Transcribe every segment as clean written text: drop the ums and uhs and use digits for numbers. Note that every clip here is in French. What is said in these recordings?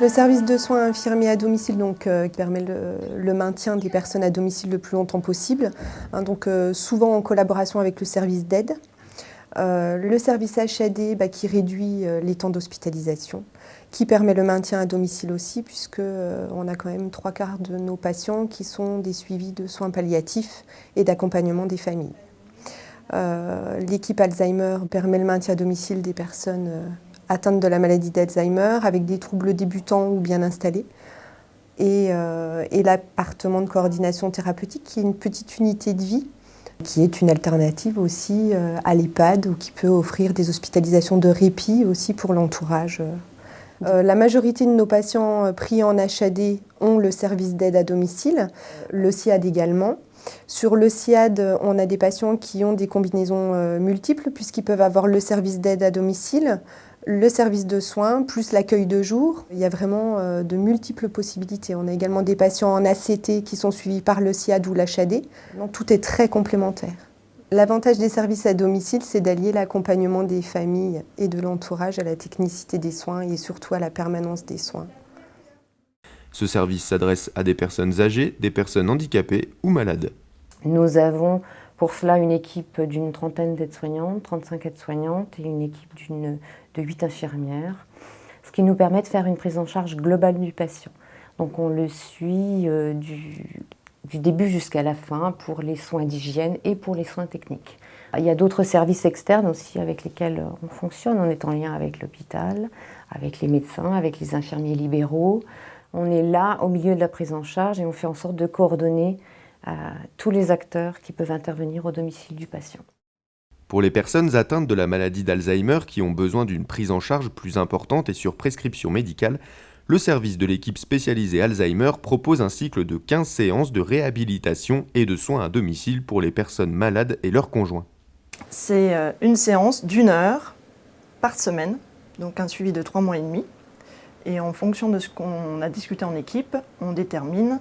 Le service de soins infirmiers à domicile qui permet le maintien des personnes à domicile le plus longtemps possible, souvent en collaboration avec le service d'aide. Le service HAD qui réduit les temps d'hospitalisation, qui permet le maintien à domicile aussi, puisqu'on a quand même 3/4 de nos patients qui sont des suivis de soins palliatifs et d'accompagnement des familles. L'équipe Alzheimer permet le maintien à domicile des personnes atteintes de la maladie d'Alzheimer avec des troubles débutants ou bien installés. Et l'appartement de coordination thérapeutique qui est une petite unité de vie qui est une alternative aussi à l'EHPAD ou qui peut offrir des hospitalisations de répit aussi pour l'entourage. La majorité de nos patients pris en HAD ont le service d'aide à domicile, le SIAD également. Sur le SIAD, on a des patients qui ont des combinaisons multiples puisqu'ils peuvent avoir le service d'aide à domicile, le service de soins, plus l'accueil de jour. Il y a vraiment de multiples possibilités. On a également des patients en ACT qui sont suivis par le SIAD ou l'HAD. Donc tout est très complémentaire. L'avantage des services à domicile, c'est d'allier l'accompagnement des familles et de l'entourage à la technicité des soins et surtout à la permanence des soins. Ce service s'adresse à des personnes âgées, des personnes handicapées ou malades. Nous avons pour cela une équipe d'une trentaine d'aides-soignantes, 35 aides-soignantes et une équipe de 8 infirmières, ce qui nous permet de faire une prise en charge globale du patient. Donc on le suit du début jusqu'à la fin pour les soins d'hygiène et pour les soins techniques. Il y a d'autres services externes aussi avec lesquels on fonctionne. On est en lien avec l'hôpital, avec les médecins, avec les infirmiers libéraux. On est là au milieu de la prise en charge et on fait en sorte de coordonner tous les acteurs qui peuvent intervenir au domicile du patient. Pour les personnes atteintes de la maladie d'Alzheimer qui ont besoin d'une prise en charge plus importante et sur prescription médicale, le service de l'équipe spécialisée Alzheimer propose un cycle de 15 séances de réhabilitation et de soins à domicile pour les personnes malades et leurs conjoints. C'est une séance d'1 heure par semaine, donc un suivi de 3 mois et demi. Et en fonction de ce qu'on a discuté en équipe, on détermine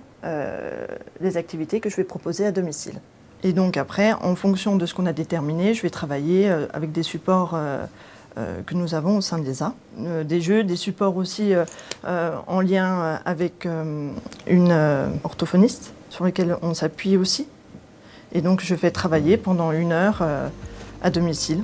les activités que je vais proposer à domicile. Et donc après, en fonction de ce qu'on a déterminé, je vais travailler avec des supports que nous avons au sein de l'ESA. Des jeux, des supports aussi en lien avec une orthophoniste sur lesquels on s'appuie aussi. Et donc je fais travailler pendant 1 heure à domicile.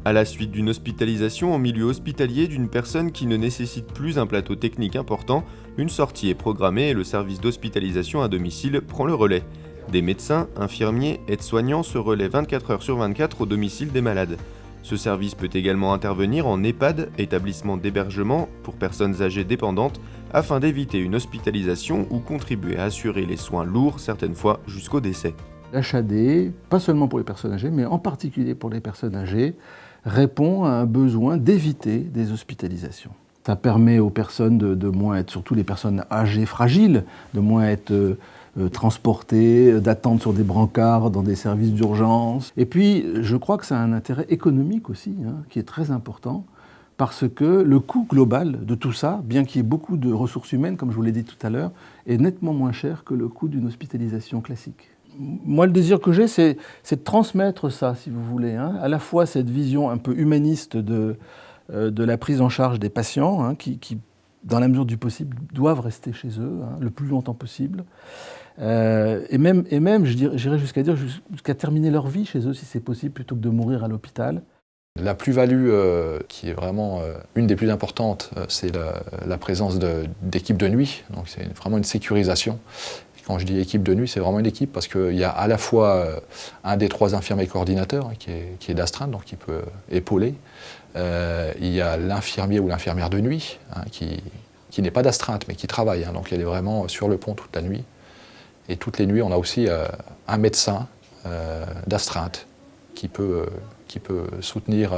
À la suite d'une hospitalisation en milieu hospitalier d'une personne qui ne nécessite plus un plateau technique important, une sortie est programmée et le service d'hospitalisation à domicile prend le relais. Des médecins, infirmiers, aides-soignants se relaient 24 heures sur 24 au domicile des malades. Ce service peut également intervenir en EHPAD, établissement d'hébergement pour personnes âgées dépendantes, afin d'éviter une hospitalisation ou contribuer à assurer les soins lourds, certaines fois jusqu'au décès. L'HAD, pas seulement pour les personnes âgées, mais en particulier pour les personnes âgées, répond à un besoin d'éviter des hospitalisations. Ça permet aux personnes de moins être, surtout les personnes âgées fragiles, de moins être transportées, d'attendre sur des brancards dans des services d'urgence. Et puis, je crois que ça a un intérêt économique aussi, qui est très important, parce que le coût global de tout ça, bien qu'il y ait beaucoup de ressources humaines, comme je vous l'ai dit tout à l'heure, est nettement moins cher que le coût d'une hospitalisation classique. Moi, le désir que j'ai, c'est de transmettre ça, si vous voulez, à la fois cette vision un peu humaniste de la prise en charge des patients, qui, dans la mesure du possible, doivent rester chez eux le plus longtemps possible, et même j'irais jusqu'à dire, jusqu'à terminer leur vie chez eux, si c'est possible, plutôt que de mourir à l'hôpital. La plus-value qui est vraiment une des plus importantes, c'est la présence d'équipes de nuit, donc c'est vraiment une sécurisation. Quand je dis équipe de nuit, c'est vraiment une équipe parce qu'il y a à la fois un des 3 infirmiers coordinateurs qui est d'astreinte, donc qui peut épauler. Il y a l'infirmier ou l'infirmière de nuit qui n'est pas d'astreinte mais qui travaille, donc elle est vraiment sur le pont toute la nuit. Et toutes les nuits, on a aussi un médecin d'astreinte qui peut soutenir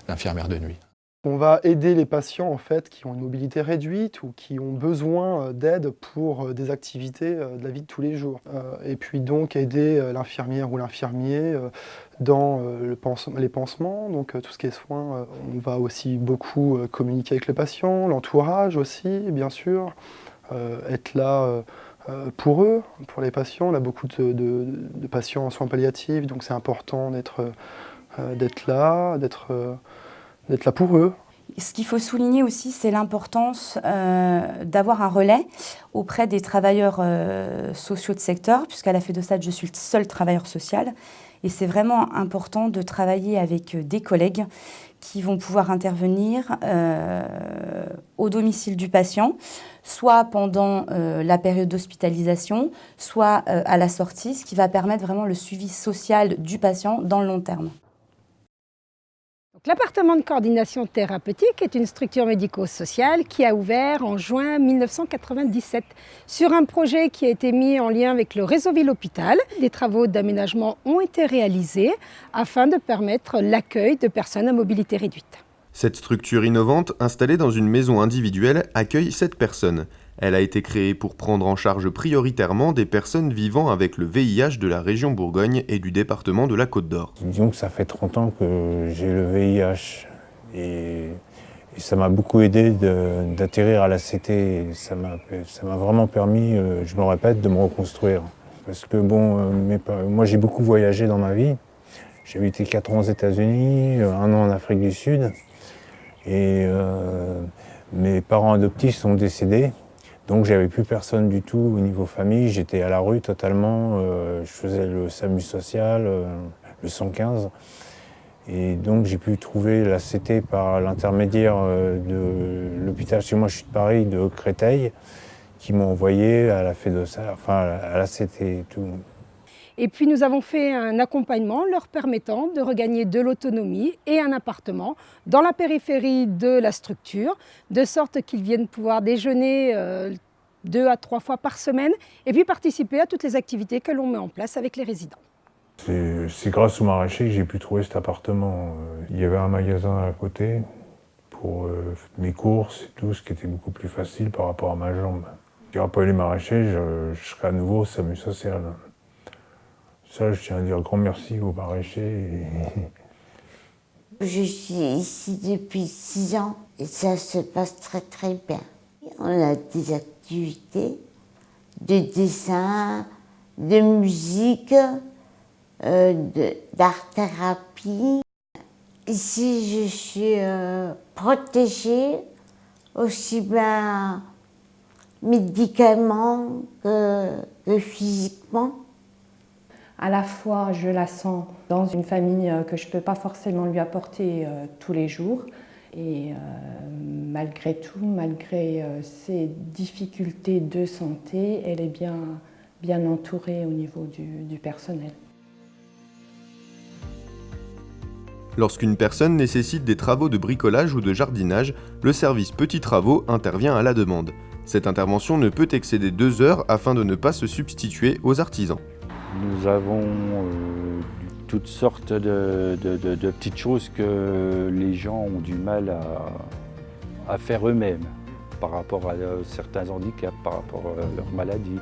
l'infirmière de nuit. On va aider les patients en fait, qui ont une mobilité réduite ou qui ont besoin d'aide pour des activités de la vie de tous les jours. Et puis donc aider l'infirmière ou l'infirmier dans les pansements, donc tout ce qui est soins. On va aussi beaucoup communiquer avec le patient, l'entourage aussi, bien sûr, être là pour eux, pour les patients. On a beaucoup de patients en soins palliatifs, donc c'est important d'être là pour eux. Ce qu'il faut souligner aussi, c'est l'importance d'avoir un relais auprès des travailleurs sociaux de secteur, puisqu'à la FEDOSAT, je suis le seul travailleur social. Et c'est vraiment important de travailler avec des collègues qui vont pouvoir intervenir au domicile du patient, soit pendant la période d'hospitalisation, soit à la sortie, ce qui va permettre vraiment le suivi social du patient dans le long terme. L'appartement de coordination thérapeutique est une structure médico-sociale qui a ouvert en juin 1997 sur un projet qui a été mis en lien avec le réseau Ville-Hôpital. Des travaux d'aménagement ont été réalisés afin de permettre l'accueil de personnes à mobilité réduite. Cette structure innovante, installée dans une maison individuelle, accueille 7 personnes. Elle a été créée pour prendre en charge prioritairement des personnes vivant avec le VIH de la région Bourgogne et du département de la Côte d'Or. Disons que ça fait 30 ans que j'ai le VIH et ça m'a beaucoup aidé d'atterrir à la CT. Ça m'a vraiment permis, je me répète, de me reconstruire. Parce que bon, moi j'ai beaucoup voyagé dans ma vie. J'ai habité 4 ans aux États-Unis, 1 an en Afrique du Sud. Et mes parents adoptifs sont décédés. Donc j'avais plus personne du tout au niveau famille, j'étais à la rue totalement, je faisais le SAMU social, le 115. Et donc j'ai pu trouver la CT par l'intermédiaire de l'hôpital, chez moi je suis de Paris, de Créteil, qui m'ont envoyé à la FEDOSAT, enfin à la CT et tout. Et puis nous avons fait un accompagnement leur permettant de regagner de l'autonomie et un appartement dans la périphérie de la structure, de sorte qu'ils viennent pouvoir déjeuner 2 à 3 fois par semaine et puis participer à toutes les activités que l'on met en place avec les résidents. C'est grâce au maraîcher que j'ai pu trouver cet appartement. Il y avait un magasin à côté pour mes courses et tout, ce qui était beaucoup plus facile par rapport à ma jambe. Si il n'y aurait pas eu les maraîchers, je serais à nouveau au SAMU social. Ça, je tiens à dire un grand merci aux maraîchers. Je suis ici depuis 6 ans et ça se passe très très bien. On a des activités de dessin, de musique, d'art-thérapie. Ici, je suis protégée aussi bien médicalement que physiquement. À la fois, je la sens dans une famille que je ne peux pas forcément lui apporter tous les jours. Et malgré tout, malgré ses difficultés de santé, elle est bien entourée au niveau du personnel. Lorsqu'une personne nécessite des travaux de bricolage ou de jardinage, le service Petits Travaux intervient à la demande. Cette intervention ne peut excéder 2 heures afin de ne pas se substituer aux artisans. Nous avons toutes sortes de petites choses que les gens ont du mal à faire eux-mêmes par rapport à certains handicaps, par rapport à leur maladie.